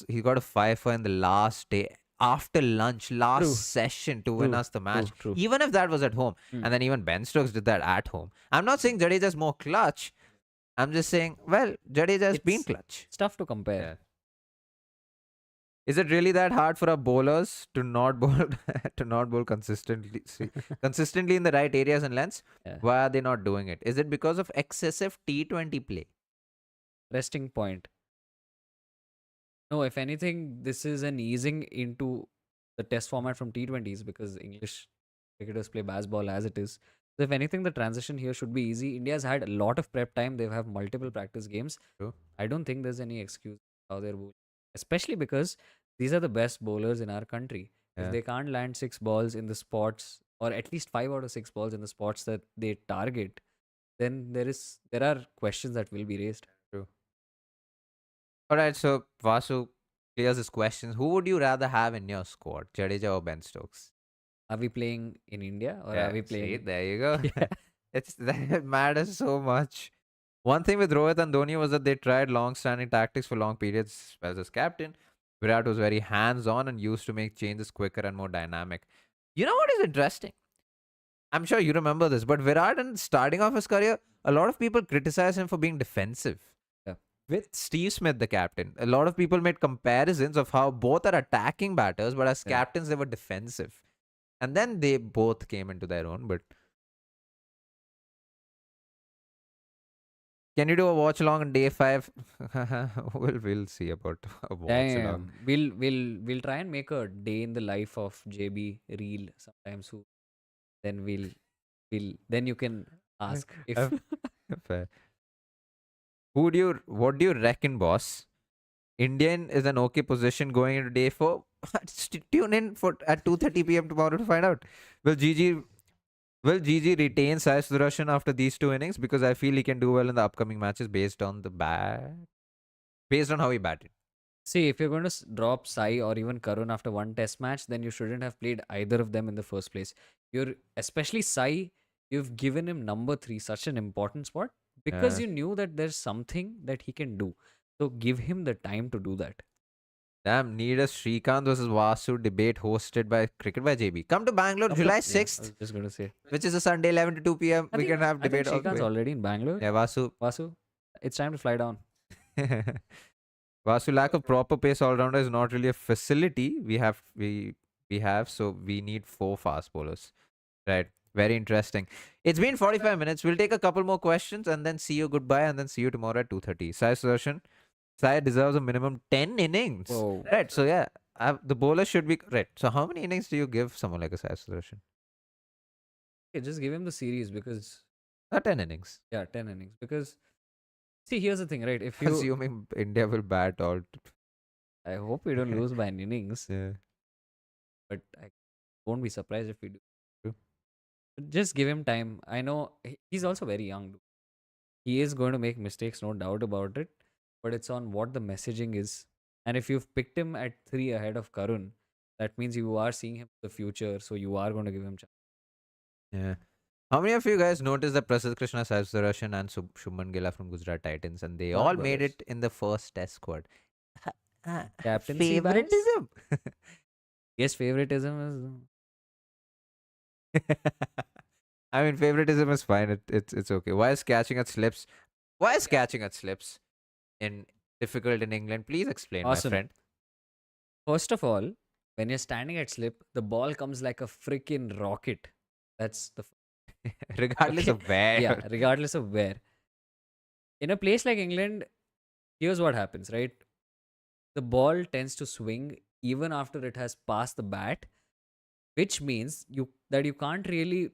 he got a 5 in the last day after lunch, last True. session to win True, us the match. true. Even if that was at home. Hmm. And then even Ben Stokes did that at home. I'm not saying Jadeja's more clutch. I'm just saying, well, Jadeja's been It's clutch. It's tough to compare. Yeah. Is it really that hard for our bowlers to not bowl consistently in the right areas and lengths? Yeah. Why are they not doing it? Is it because of excessive T20 play? Resting point. No, if anything, this is an easing into the test format from T20s because English cricketers play baseball as it is. So if anything, the transition here should be easy. India's had a lot of prep time. They have multiple practice games. True. I don't think there's any excuse how they're bowling, especially because these are the best bowlers in our country. Yeah. If they can't land 6 balls in the spots, or at least 5 out of 6 balls in the spots that they target, then there are questions that will be raised. True. All right, so Vasu clears his questions. Who would you rather have in your squad, Jadeja or Ben Stokes? Are we playing in India or Yeah, are we see, playing? there you go. Yeah. That matters so much. One thing with Rohit and Dhoni was that they tried long-standing tactics for long periods as captain. Virat was very hands-on and used to make changes quicker and more dynamic. You know what is interesting? I'm sure you remember this, but Virat, in starting off his career, a lot of people criticize him for being defensive. Yeah. With Steve Smith, the captain, a lot of people made comparisons of how both are attacking batters, but as Yeah. captains, they were defensive. And then they both came into their own. But can you do a watch along on day 5? We'll see about a watch along. We'll try and make a day in the life of JB reel sometime soon. Then then you can ask if Fair. What do you reckon, boss? Indian is an okay position going into day 4. Tune in for at 2:30 p.m. tomorrow to find out. Will Gigi Will GG retain Sai Sudarshan after these 2 innings? Because I feel he can do well in the upcoming matches based on based on how he batted. See, if you're going to drop Sai or even Karun after one test match, then you shouldn't have played either of them in the first place. You're especially Sai, you've given him number 3 such an important spot because Yeah. you knew that there's something that he can do. So give him the time to do that. Damn, need a Srikanth versus Vasu debate hosted by Cricket by JB. Come to Bangalore, July Yeah, I 6th, was just going to say. which is a Sunday, 11 to 2 p.m. We can have I think debate all the Shrikant's way. already in Bangalore. Yeah, Vasu. Vasu, it's time to fly down. Vasu, lack of proper pace all rounder is not really a facility we have, so we need 4 fast bowlers. Right. Very interesting. It's been 45 minutes. We'll take a couple more questions and then see you goodbye and then see you tomorrow at 2:30. Sai Sudarshan. Sai deserves a minimum 10 innings. Whoa. Right. So yeah, the bowler should be right. So how many innings do you give someone like a Sai Sudarshan? Okay, just give him the series because 10 innings. yeah, 10 innings. Because see, here's the thing, right? If you Assuming India will bat all. I hope we don't lose by an innings, Yeah. but I won't be surprised if we do. True. But just give him time. I know he's also very young. He is going to make mistakes, no doubt about it. But it's on what the messaging is. And if you've picked him at 3 ahead of Karun, that means you are seeing him for the future. So you are going to give him chance. Yeah. How many of you guys noticed that Prasidh Krishna, Sai Sudarshan, and Shubman Gill are from Gujarat Titans, and they What all made brothers? it in the first Test squad? Captaincy bias? Favoritism. Yes, favoritism I mean, favoritism is fine. It's okay. Why is catching at slips? Why is catching at slips in difficult in England? Please explain, my awesome. friend. First of all, when you're standing at slip, the ball comes like a freaking rocket. That's the Regardless okay. of where. Yeah, regardless of where. In a place like England, here's what happens, right? The ball tends to swing even after it has passed the bat, which means you can't really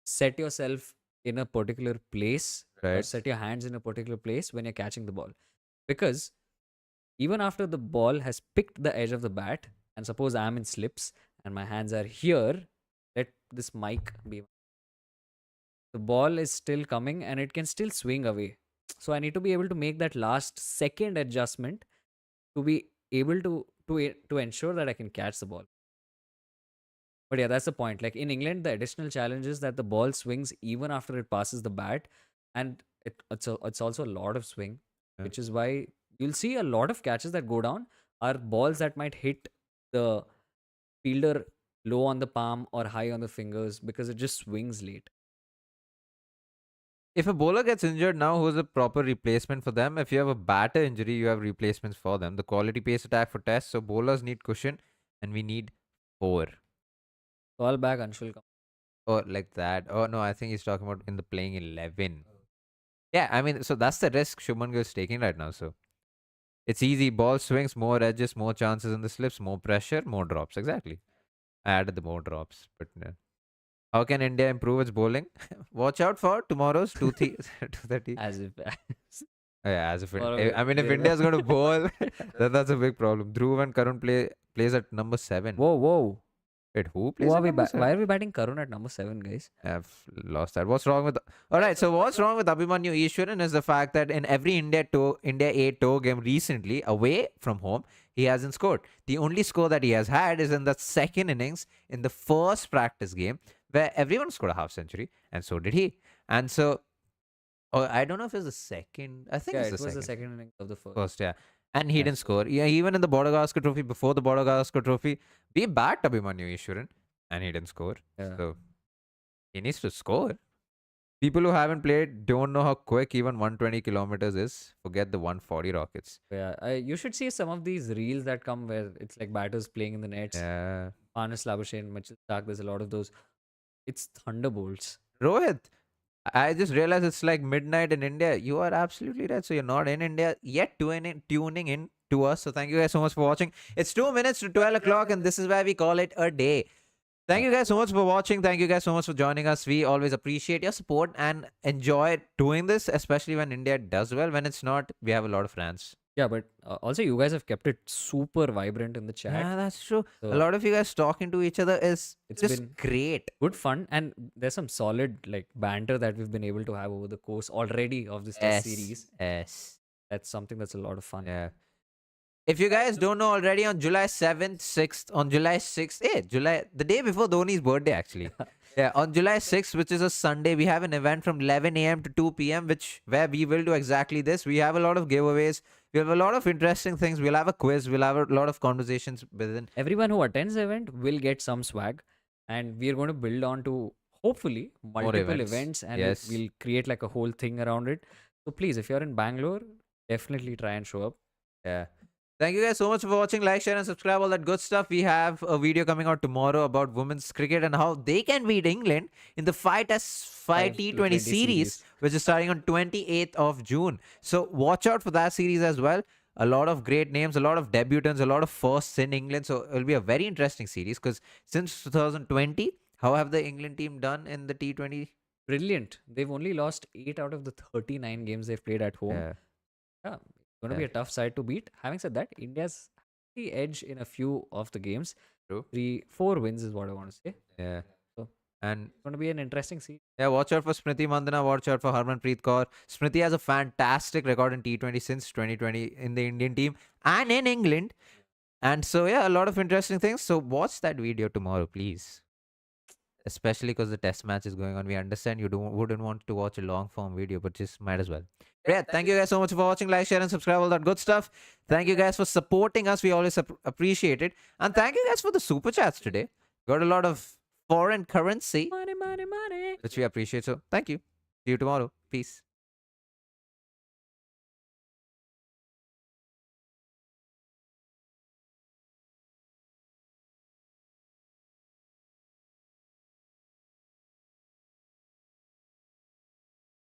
set yourself in a particular place or Right. set your hands in a particular place when you're catching the ball. Because even after the ball has picked the edge of the bat, and suppose I'm in slips and my hands are here, let this mic be. The ball is still coming and it can still swing away. So I need to be able to make that last second adjustment to be able to ensure that I can catch the ball. But yeah, that's the point. Like in England, the additional challenge is that the ball swings even after it passes the bat, and it's also a lot of swing, Yeah. which is why you'll see a lot of catches that go down are balls that might hit the fielder low on the palm or high on the fingers because it just swings late. If a bowler gets injured now, who's a proper replacement for them? If you have a batter injury, you have replacements for them. The quality pace attack for tests. So bowlers need cushion, and we need 4. Call back Anshul. Or like that. Oh no, I think he's talking about in the playing 11. Yeah, I mean, so that's the risk Shubman Gill is taking right now. So it's easy. Ball swings, more edges, more chances in the slips, more pressure, more drops. Exactly. I added the more drops, but yeah. How can India improve its bowling? Watch out for tomorrow's 2:30. As if Yeah, as if Or I mean, if they- India's going to bowl, then that's a big problem. Dhruv and Karun plays at number 7. whoa. Wait, who plays Who at are we number 7? why are we batting Karun at number 7, guys? I've lost that. What's wrong with? All right, so what's wrong with Abhimanyu Ishwaran is the fact that in every India A tour game recently away from home, he hasn't scored. The only score that he has had is in the second innings in the first practice game where everyone scored a half century, and so did he. And so, I don't know if it's the second. I think Yeah, it's it the was second. the second innings of the first. First, yeah. And he Yeah. didn't score. Yeah, even in the Border Gavaskar Trophy, before the Border Gavaskar Trophy, we backed Abhimanyu Ishwaran, and he didn't score. Yeah. So he needs to score. People who haven't played don't know how quick even 120 kilometers is. Forget the 140 rockets. Yeah, you should see some of these reels that come where it's like batters playing in the nets. Yeah. Arnes Labuschagne, Mitchell Stark, there's a lot of those. It's thunderbolts. Rohit, I just realized it's like midnight in India. You are absolutely right. So you're not in India yet tuning in to us. So thank you guys so much for watching. It's 2 minutes to 12 o'clock, and this is why we call it a day. Thank you guys so much for watching. Thank you guys so much for joining us. We always appreciate your support and enjoy doing this, especially when India does well. When it's not, we have a lot of rants. Yeah, but also you guys have kept it super vibrant in the chat. Yeah, that's true. A So lot of you guys talking to each other is it's just been great. good fun, and there's some solid like banter that we've been able to have over the course already of this test Yes, series. yes. That's something that's a lot of fun. Yeah. If you guys don't know already, on July 7th, 6th, on July 6th, July, the day before Dhoni's birthday, actually. Yeah, on July 6th, which is a Sunday, we have an event from 11 a.m. to 2 p.m., where we will do exactly this. We have a lot of giveaways. We have a lot of interesting things. We'll have a quiz. We'll have a lot of conversations within. Everyone who attends the event will get some swag, and we're going to build on to hopefully More multiple events. events, and Yes. we'll create like a whole thing around it. So please, if you're in Bangalore, definitely try and show up. Yeah. Thank you guys so much for watching. Like, share, and subscribe. All that good stuff. We have a video coming out tomorrow about women's cricket and how they can beat England in the Fight as 5 5 T20 T20 series, series. which is starting on 28th of June. So watch out for that series as well. A lot of great names, a lot of debutants, a lot of firsts in England. So it'll be a very interesting series because since 2020, how have the England team done in the T20? Brilliant. They've only lost 8 out of the 39 games they've played at home. Yeah. Yeah, it's going to Yeah. be a tough side to beat. Having said that, India's the edge in a few of the games. True. 4 wins is what I want to say. Yeah. So And it's going to be an interesting series. yeah, watch out for Smriti Mandana. Watch out for Harmanpreet Kaur. Smriti has a fantastic record in T20 since 2020 in the Indian team and in England. And so, yeah, a lot of interesting things. So, watch that video tomorrow, please. Especially because the test match is going on. We understand you wouldn't want to watch a long form video, but just might as well. But yeah, thank you guys so much for watching. Like, share, and subscribe. All that good stuff. Thank you guys for supporting us. We always appreciate it. And thank you guys for the super chats today. Got a lot of foreign currency, Money, money, money. which we appreciate. So, thank you. See you tomorrow. Peace.